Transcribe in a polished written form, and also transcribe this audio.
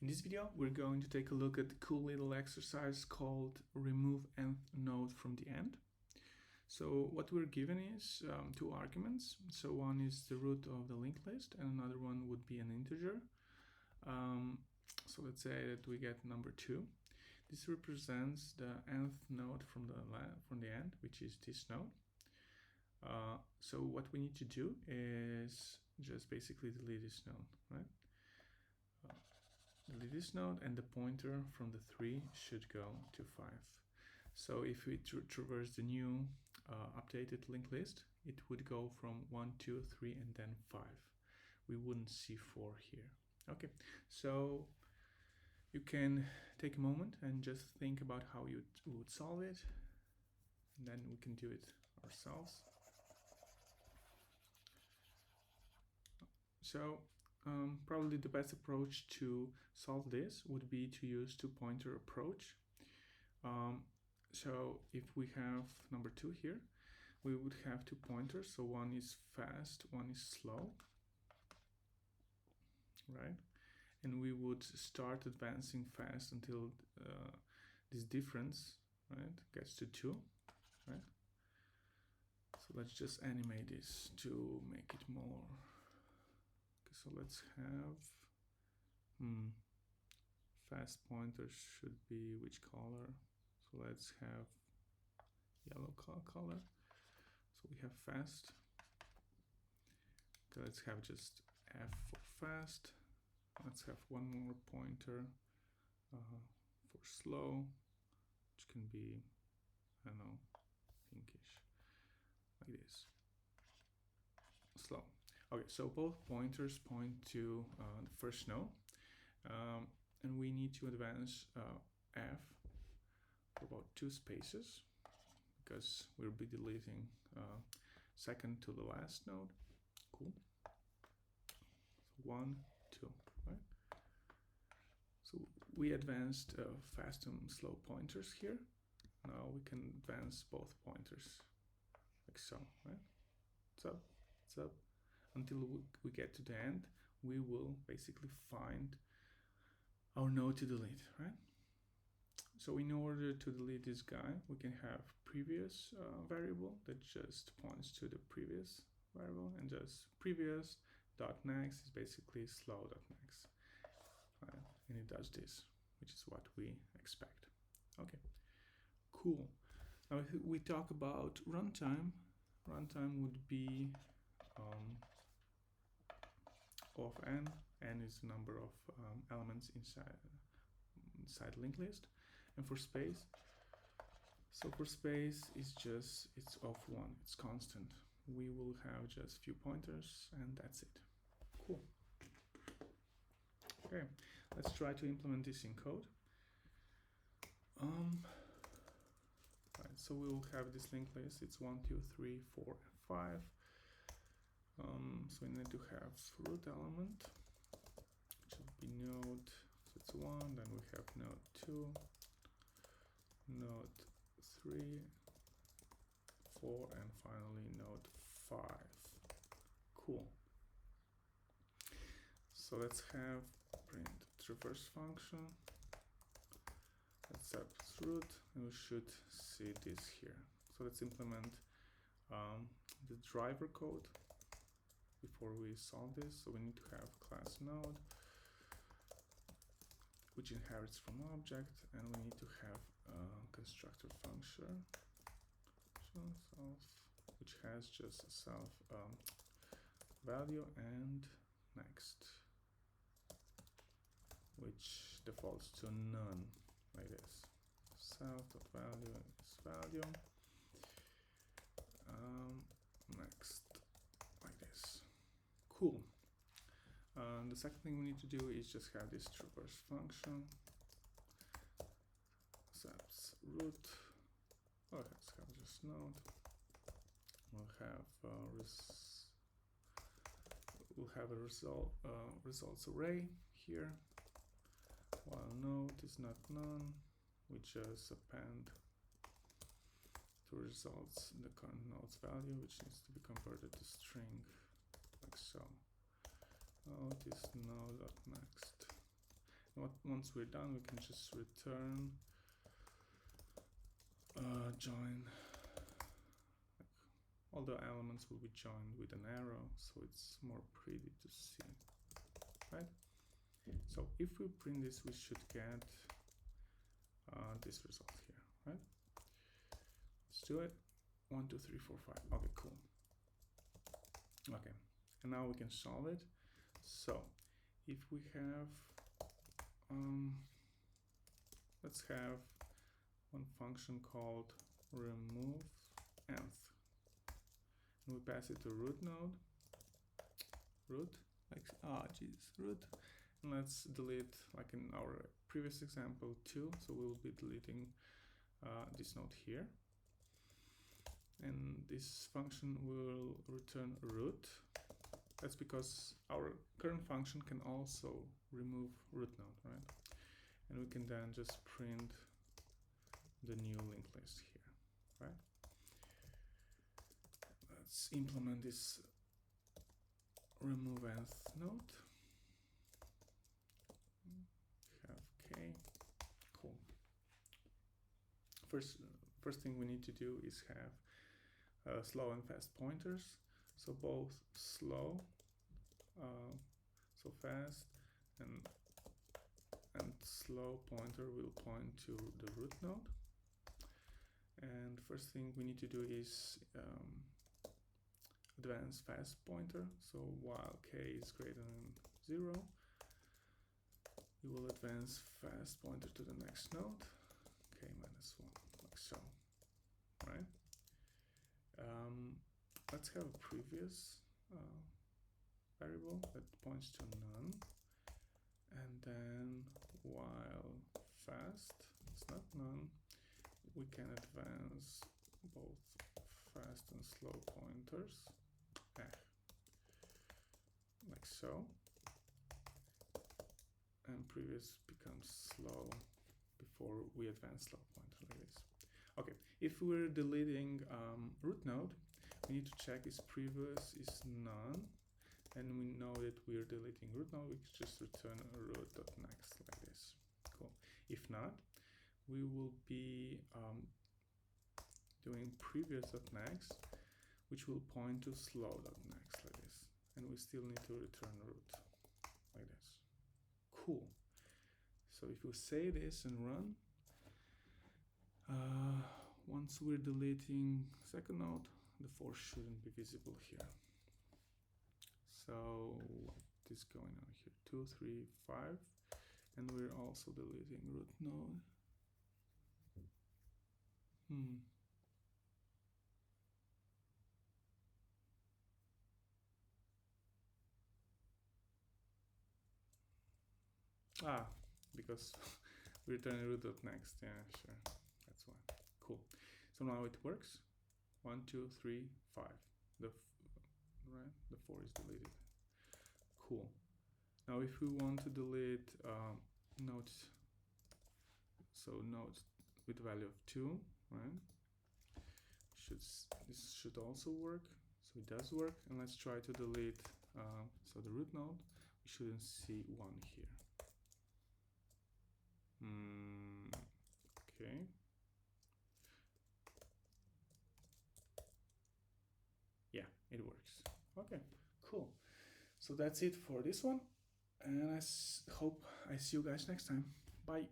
In this video, we're going to take a look at the cool little exercise called remove nth node from the end. So what we're given is two arguments. So one is the root of the linked list and another one would be an integer. So let's say that we get number 2. This represents the nth node from the end, which is this node. So what we need to do is just basically delete this node, right? Delete this node, and the pointer from the 3 should go to 5. So if we traverse the new updated linked list, it would go from 1, 2, 3, and then 5. We wouldn't see 4 here. Okay, so you can take a moment and just think about how you would solve it, and then we can do it ourselves. So probably the best approach to solve this would be to use two-pointer approach. So if we have number 2 here, we would have 2 pointers. So one is fast, one is slow, right? And we would start advancing fast until this difference, right, gets to 2, right? So let's just animate this to make it more. So let's have fast pointers should be which color? So let's have yellow color. So we have fast. Okay, let's have just F for fast. Let's have one more pointer for slow, which can be, I don't know, pinkish, like this. Slow. Okay, so both pointers point to the first node, and we need to advance F for about 2 spaces because we'll be deleting second to the last node. Cool. So 1, 2, right? So we advanced fast and slow pointers here. Now we can advance both pointers like so, right? What's up? What's up? Until we get to the end, we will basically find our node to delete, right? So in order to delete this guy, we can have previous variable that just points to the previous variable, and just previous dot next is basically slow dot next, right? And it does this, which is what we expect. Okay, cool. Now if we talk about runtime, runtime would be O of n is the number of elements inside linked list, and for space, so for space is just, it's of 1, it's constant. We will have just few pointers and that's it. Cool. Okay, let's try to implement this in code. Right, so we will have this linked list, it's 1, 2, 3, 4, and 5. So we need to have root element, which will be node, so it's 1, then we have node 2, node 3, 4, and finally node 5. Cool. So let's have print traverse function. Let's set root, and we should see this here. So let's implement the driver code before we solve this. So we need to have class node, which inherits from object, and we need to have a constructor function, self, which has just a self value and next, which defaults to none, like this. Self.value is value, next, like this. Cool. The second thing we need to do is just have this traverse function, accepts root. Okay, let's have just node. We'll have a results array here. While node is not none, we just append to results the current node's value, which needs to be converted to string, like so. Node is node.next. Once we're done, we can just return join. All the elements will be joined with an arrow, so it's more pretty to see, right? So if we print this, we should get this result here, right? Let's do it. 1, 2, 3, 4, 5. Okay, cool. Okay, and now we can solve it. So if we have, let's have one function called remove nth, and we pass it to root node, root, like, root, and let's delete, like in our previous example, 2, so we will be deleting this node here, and this function will return root. That's because our current function can also remove root node, right? And we can then just print the new linked list here, right? Let's implement this remove nth node. Have k. Cool. First thing we need to do is have slow and fast pointers. So both slow, so fast, and slow pointer will point to the root node. And first thing we need to do is advance fast pointer. So while k is greater than 0, we will advance fast pointer to the next node, k minus 1, like so, right? Let's have a previous variable that points to none, and then while fast is not none, we can advance both fast and slow pointers, like so, and previous becomes slow before we advance slow pointer, like this. Okay, if we're deleting root node, we need to check if previous is none, and we know that we're deleting root node, we can just return root.next, like this. Cool. If not, we will be doing previous.next, which will point to slow.next, like this, and we still need to return root, like this. Cool. So if we say this and run, once we're deleting second node, the 4 shouldn't be visible here. So what is going on here? 2, 3, 5, and we're also deleting root node. Because we're returning root.next. Yeah, sure. That's why. Cool. So now it works. 1, 2, 3, 5. The 4 is deleted. Cool. Now if we want to delete nodes, so nodes with value of 2, right? This should also work. So it does work. And let's try to delete so the root node. We shouldn't see 1 here. Okay. Yeah, it works. Okay, cool. So that's it for this one, and I hope I see you guys next time. Bye.